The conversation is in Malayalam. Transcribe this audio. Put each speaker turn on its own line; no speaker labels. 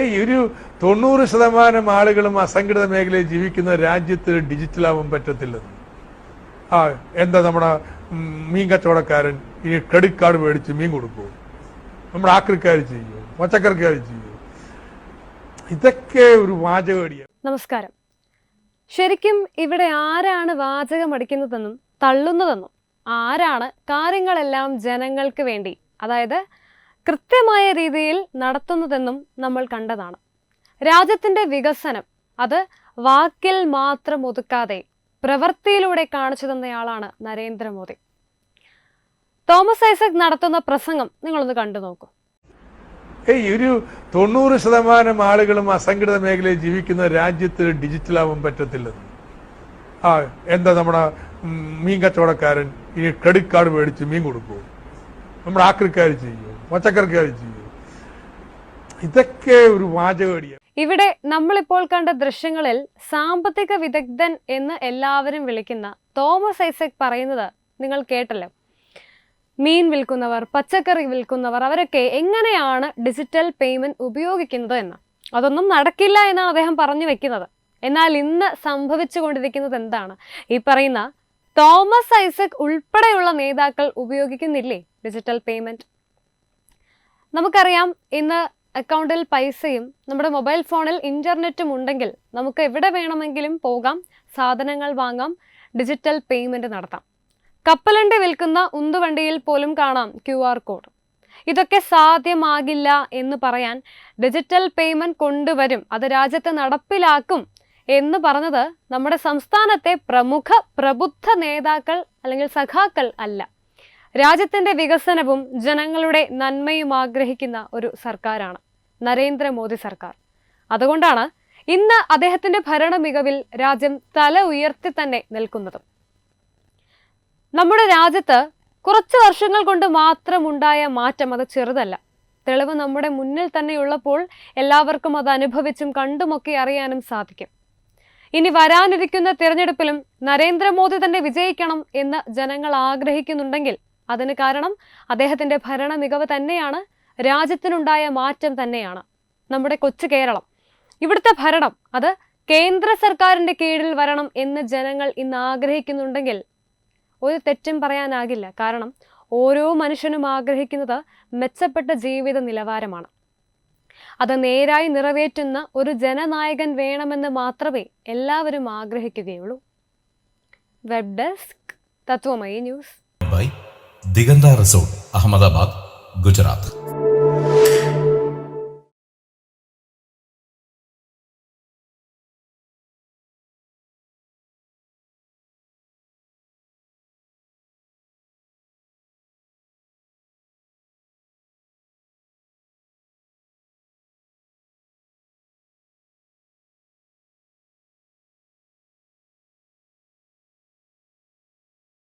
ഒരു 90% ആളുകളും അസംഘടിത മേഖലയിൽ ജീവിക്കുന്ന രാജ്യത്ത് ഡിജിറ്റലാവാൻ പറ്റത്തില്ലെന്ന്. എന്താ നമ്മുടെ മീൻ കച്ചവടക്കാരൻ ഇനി ക്രെഡിറ്റ് കാർഡ് മേടിച്ച് മീൻ കൊടുക്കുമോ? നമ്മുടെ ആക്രിക്കാർ ചെയ്യുമോ? പച്ചക്കറിക്കാർ ചെയ്യുമോ? ഇതൊക്കെ ഒരു വാചകടിയാണ്.
നമസ്കാരം. ശരിക്കും ഇവിടെ ആരാണ് വാചകം അടിക്കുന്നതെന്നും തള്ളുന്നതെന്നും ആരാണ് കാര്യങ്ങളെല്ലാം ജനങ്ങൾക്ക് വേണ്ടി, അതായത് കൃത്യമായ രീതിയിൽ നടത്തുന്നതെന്നും നമ്മൾ കണ്ടതാണ്. രാജ്യത്തിൻ്റെ വികസനം അത് വാക്കിൽ മാത്രം ഒതുക്കാതെ പ്രവൃത്തിയിലൂടെ കാണിച്ചു തന്നയാളാണ് നരേന്ദ്രമോദി. തോമസ് ഐസക് നടത്തുന്ന പ്രസംഗം നിങ്ങളൊന്ന് കണ്ടു നോക്കൂ.
ഒരു 90% ആളുകളും അസംഘടിത മേഖലയിൽ ജീവിക്കുന്ന രാജ്യത്ത് ഡിജിറ്റലാവാൻ പറ്റത്തില്ലെന്ന്. എന്താ നമ്മുടെ മീൻ കച്ചവടക്കാരൻ ഇനി ക്രെഡിറ്റ് കാർഡ് മേടിച്ച് മീൻ കൊടുക്കുമോ? നമ്മുടെ ആക്രിക്കാർ ചെയ്യുമോ? പച്ചക്കറിക്കാർ ചെയ്യുമോ? ഇതൊക്കെ ഒരു വാചകടിയാണ്.
ഇവിടെ നമ്മളിപ്പോൾ കണ്ട ദൃശ്യങ്ങളിൽ സാമ്പത്തിക വിദഗ്ധൻ എന്ന് എല്ലാവരും വിളിക്കുന്ന തോമസ് ഐസക് പറയുന്നത് നിങ്ങൾ കേട്ടല്ലോ. മീൻ വിൽക്കുന്നവർ, പച്ചക്കറി വിൽക്കുന്നവർ, അവരൊക്കെ എങ്ങനെയാണ് ഡിജിറ്റൽ പേയ്മെന്റ് ഉപയോഗിക്കുന്നത് എന്ന്. അതൊന്നും നടക്കില്ല എന്നാണ് അദ്ദേഹം പറഞ്ഞു വെക്കുന്നത്. എന്നാൽ ഇന്ന് സംഭവിച്ചുകൊണ്ടിരിക്കുന്നത് എന്താണ്? ഈ പറയുന്ന തോമസ് ഐസക് ഉൾപ്പെടെയുള്ള നേതാക്കൾ ഉപയോഗിക്കുന്നില്ലേ ഡിജിറ്റൽ പേയ്മെന്റ്? നമുക്കറിയാം, ഇന്ന് അക്കൗണ്ടിൽ പൈസയും നമ്മുടെ മൊബൈൽ ഫോണിൽ ഇന്റർനെറ്റും ഉണ്ടെങ്കിൽ നമുക്ക് എവിടെ വേണമെങ്കിലും പോകാം, സാധനങ്ങൾ വാങ്ങാം, ഡിജിറ്റൽ പേയ്മെന്റ് നടത്താം. കപ്പലണ്ടി വിൽക്കുന്ന ഉന്തുവണ്ടിയിൽ പോലും കാണാം QR കോഡ്. ഇതൊക്കെ സാധ്യമാകില്ല എന്ന് പറയാൻ ഡിജിറ്റൽ പേയ്മെന്റ് കൊണ്ടുവരും, അത് രാജ്യത്ത് നടപ്പിലാക്കും എന്ന് പറഞ്ഞത് നമ്മുടെ സംസ്ഥാനത്തെ പ്രമുഖ പ്രബുദ്ധ നേതാക്കൾ അല്ലെങ്കിൽ സഖാക്കൾ അല്ല. രാജ്യത്തിന്റെ വികസനവും ജനങ്ങളുടെ നന്മയും ആഗ്രഹിക്കുന്ന ഒരു സർക്കാരാണ് നരേന്ദ്രമോദി സർക്കാർ. അതുകൊണ്ടാണ് ഇന്ന് അദ്ദേഹത്തിന്റെ ഭരണ മികവിൽ രാജ്യം തല ഉയർത്തി തന്നെ നിൽക്കുന്നതും. നമ്മുടെ രാജ്യത്ത് കുറച്ച് വർഷങ്ങൾ കൊണ്ട് മാത്രമുണ്ടായ മാറ്റം അത് ചെറുതല്ല. തെളിവ് നമ്മുടെ മുന്നിൽ തന്നെ ഉള്ളപ്പോൾ എല്ലാവർക്കും അത് അനുഭവിച്ചും കണ്ടുമൊക്കെ അറിയാനും സാധിക്കും. ഇനി വരാനിരിക്കുന്ന തിരഞ്ഞെടുപ്പിലും നരേന്ദ്രമോദി തന്നെ വിജയിക്കണം എന്ന് ജനങ്ങൾ ആഗ്രഹിക്കുന്നുണ്ടെങ്കിൽ അതിന് കാരണം അദ്ദേഹത്തിന്റെ ഭരണ മികവ് തന്നെയാണ്, രാജ്യത്തിനുണ്ടായ മാറ്റം തന്നെയാണ്. നമ്മുടെ കൊച്ചു കേരളം, ഇവിടുത്തെ ഭരണം അത് കേന്ദ്ര സർക്കാരിന്റെ കീഴിൽ വരണം എന്ന് ജനങ്ങൾ ഇന്ന് ആഗ്രഹിക്കുന്നുണ്ടെങ്കിൽ ഒരു തെറ്റും പറയാനാകില്ല. കാരണം ഓരോ മനുഷ്യനും ആഗ്രഹിക്കുന്നത് മെച്ചപ്പെട്ട ജീവിത നിലവാരമാണ്. അത് നേരായി നിറവേറ്റുന്ന ഒരു ജനനായകൻ വേണമെന്ന് മാത്രമേ എല്ലാവരും ആഗ്രഹിക്കുകയുള്ളൂ. Web desk Tatwamayi news.
Diganta resort, Ahmedabad, Gujarat.